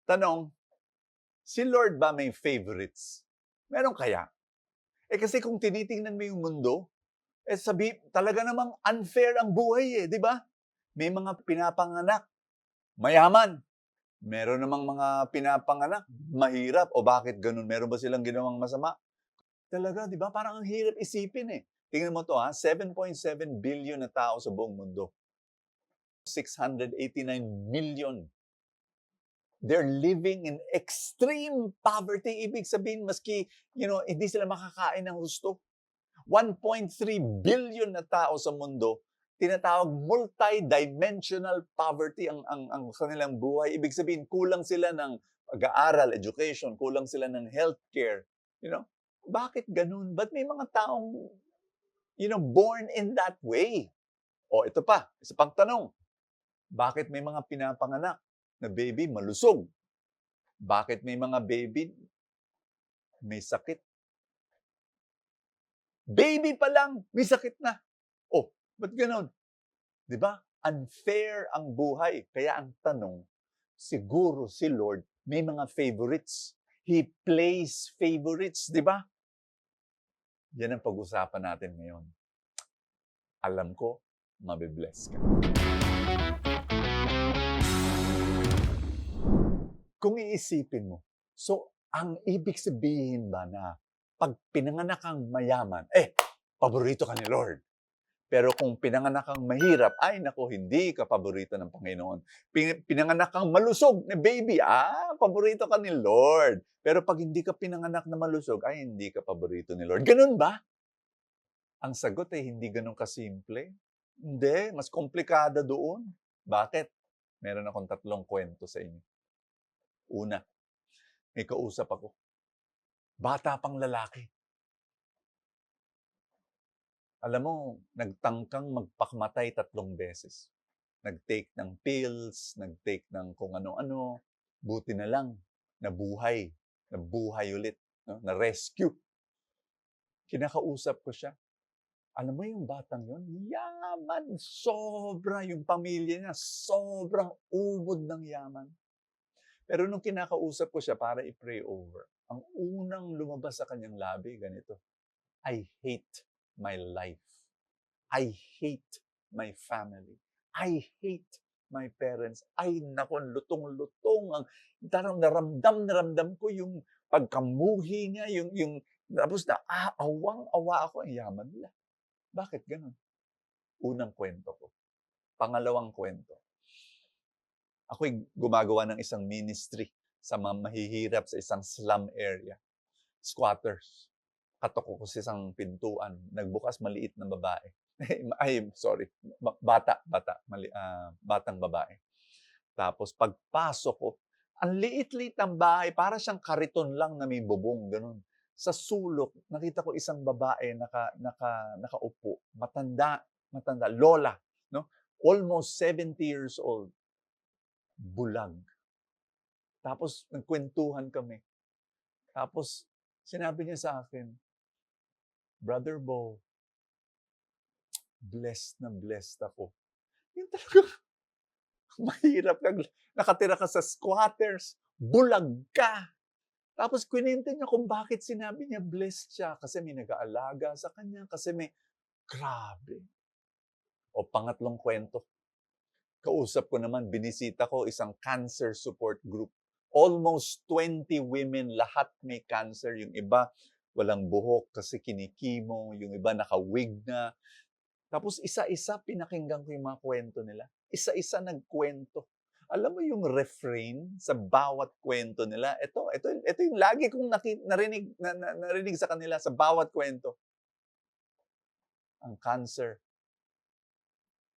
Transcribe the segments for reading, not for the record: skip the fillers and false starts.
Tanong, si Lord ba may favorites? Meron kaya? Kasi kung tinitingnan mo yung mundo, talaga namang unfair ang buhay di ba? May mga pinapanganak, mayaman. Meron namang mga pinapanganak, mahirap. O bakit ganun? Meron ba silang ginawang masama? Talaga, di ba? Parang ang hirap isipin Tingnan mo to 7.7 billion na tao sa buong mundo. 689 million. They're living in extreme poverty. Ibig sabihin, maski, hindi sila makakain ng gusto. 1.3 billion na tao sa mundo, tinatawag multi-dimensional poverty ang kanilang buhay. Ibig sabihin, kulang sila ng pag-aaral, education, kulang sila ng healthcare. Bakit ganun? Ba't may mga taong, born in that way? O ito pa, isa pang tanong. Bakit may mga pinapanganak na baby malusog? Bakit may mga baby may sakit? Baby pa lang, may sakit na. Oh, ba't ganun? Di ba? Unfair ang buhay. Kaya ang tanong, siguro si Lord may mga favorites. He plays favorites, di ba? Yan ang pag-usapan natin ngayon. Alam ko, mabibless ka. Kung iisipin mo, so ang ibig sabihin ba na pag pinanganak kang mayaman, paborito ka ni Lord. Pero kung pinanganak kang mahirap, ay naku, hindi ka paborito ng Panginoon. Pinanganak kang malusog na baby, paborito ka ni Lord. Pero pag hindi ka pinanganak na malusog, ay hindi ka paborito ni Lord. Ganun ba? Ang sagot ay hindi ganun kasimple. Hindi, mas komplikada doon. Bakit? Meron akong 3 kwento sa inyo. Una, may kausap ako. Bata pang lalaki. Alam mo, nagtangkang magpakamatay 3 beses. Nag-take ng pills, nag-take ng kung ano-ano. Buti na lang, nabuhay. Nabuhay ulit. No? Na-rescue. Kinakausap ko siya. Alam mo yung batang yun? Yaman. Sobra yung pamilya niya. Sobrang ubod ng yaman. Pero nung kinakausap ko siya para i-pray over, ang unang lumabas sa kanyang labi, ganito. I hate my life. I hate my family. I hate my parents. Ay, naku, lutong-lutong. Naramdam ko yung pagkamuhi niya, tapos awang-awa ako, ang yaman nila. Bakit ganun? Unang kwento ko. Pangalawang kwento. Ako'y gumagawa ng isang ministry sa mga mahihirap sa isang slum area. Squatters. Katok ko sa isang pintuan. Nagbukas maliit na babae. Batang babae. Tapos pagpasok ko, ang liit-liit ng bahay, para siyang kariton lang na may bubong, ganun. Sa sulok, nakita ko isang babae nakaupo, matanda, lola, no? Almost 70 years old. Bulag. Tapos nagkwentuhan kami. Tapos sinabi niya sa akin, Brother Bo, blessed na blessed ako. Yung talaga, mahirap ka, nakatira ka sa squatters, bulag ka. Tapos kwento niya kung bakit sinabi niya blessed siya. Kasi may nag-aalaga sa kanya, kasi may, grabe. O pangatlong kwento, kausap ko naman, binisita ko isang cancer support group. Almost 20 women, lahat may cancer. Yung iba, walang buhok kasi kinikimo. Yung iba, naka-wig na. Tapos isa-isa, pinakinggan ko yung mga kwento nila. Isa-isa nagkwento. Alam mo yung refrain sa bawat kwento nila? Ito yung lagi kong narinig sa kanila sa bawat kwento. Ang cancer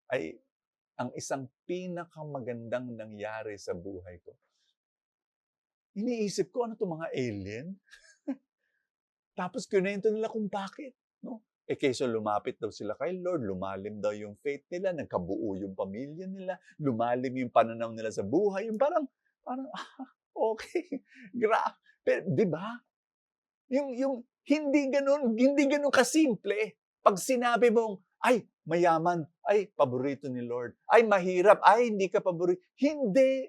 ay ang isang pinakamagandang nangyari sa buhay ko. Iniisip ko, ano itong mga alien? Tapos kinento nila kung bakit. No? Kaysa lumapit daw sila kay Lord, lumalim daw yung faith nila, nagkabuo yung pamilya nila, lumalim yung pananaw nila sa buhay. Yung parang okay. Pero, di ba? Yung hindi ganun kasimple. Pag sinabi mong, ay, mayaman, ay, paborito ni Lord. Ay, mahirap, ay, hindi ka paborito. Hindi.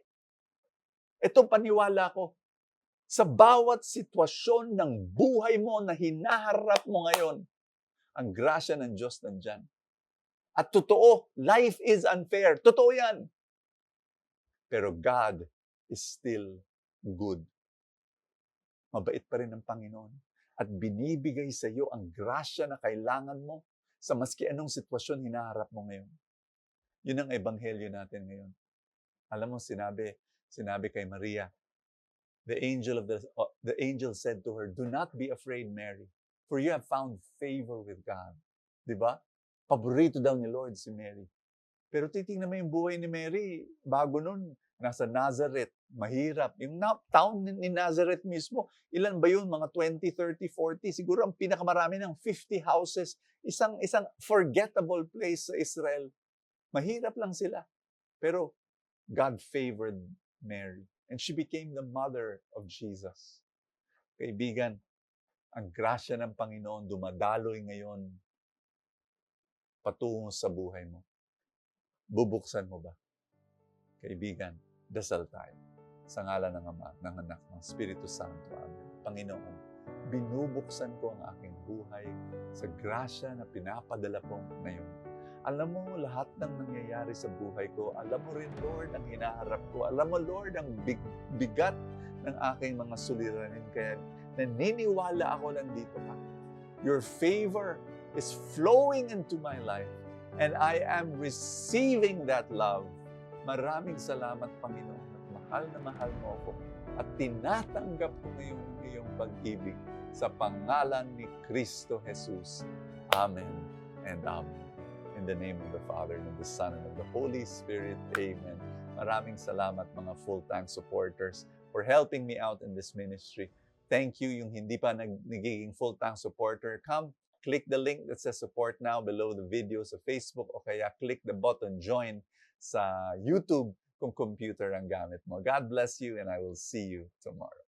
Ito paniwala ko, sa bawat sitwasyon ng buhay mo na hinaharap mo ngayon, ang grasya ng Diyos nandyan. At totoo, life is unfair. Totoo yan. Pero God is still good. Mabait pa rin ang Panginoon. At binibigay sa iyo ang grasya na kailangan mo sa maski anong sitwasyon hinaharap mo ngayon. Yun ang ebanghelyo natin ngayon. Alam mo, sinabi kay Maria, the angel said to her, "Do not be afraid, Mary, for you have found favor with God." 'Di ba? Paborito daw ni Lord si Mary. Pero titingnan mo yung buhay ni Mary, bago nun, nasa Nazareth, mahirap. Yung town ni Nazareth mismo, ilan ba yun? Mga 20, 30, 40? Siguro ang pinakamarami ng 50 houses. Isang forgettable place sa Israel. Mahirap lang sila. Pero God favored Mary. And she became the mother of Jesus. Kaibigan, ang grasya ng Panginoon dumadaloy ngayon patungo sa buhay mo. Bubuksan mo ba? Kaibigan, dasal tayo. Sa ngalan ng Ama, ng Anak, ng Espiritu Santo. Amen. Panginoon, binubuksan ko ang aking buhay sa grasya na pinapadala mo ngayon. Alam mo lahat ng nangyayari sa buhay ko. Alam mo rin, Lord, ang hinaharap ko. Alam mo, Lord, ang bigat ng aking mga suliranin. Kaya naniniwala ako nandito ka. Your favor is flowing into my life. And I am receiving that love. Maraming salamat, Panginoon. Mahal na mahal mo ako. At tinatanggap ko ngayon ang iyong pag-ibig sa pangalan ni Kristo Jesus. Amen and amen. In the name of the Father, and of the Son, and of the Holy Spirit. Amen. Maraming salamat mga full-time supporters for helping me out in this ministry. Thank you. Yung hindi pa nagiging full-time supporter, come, click the link that says support now below the video sa Facebook o kaya click the button join sa YouTube kung computer ang gamit mo. God bless you and I will see you tomorrow.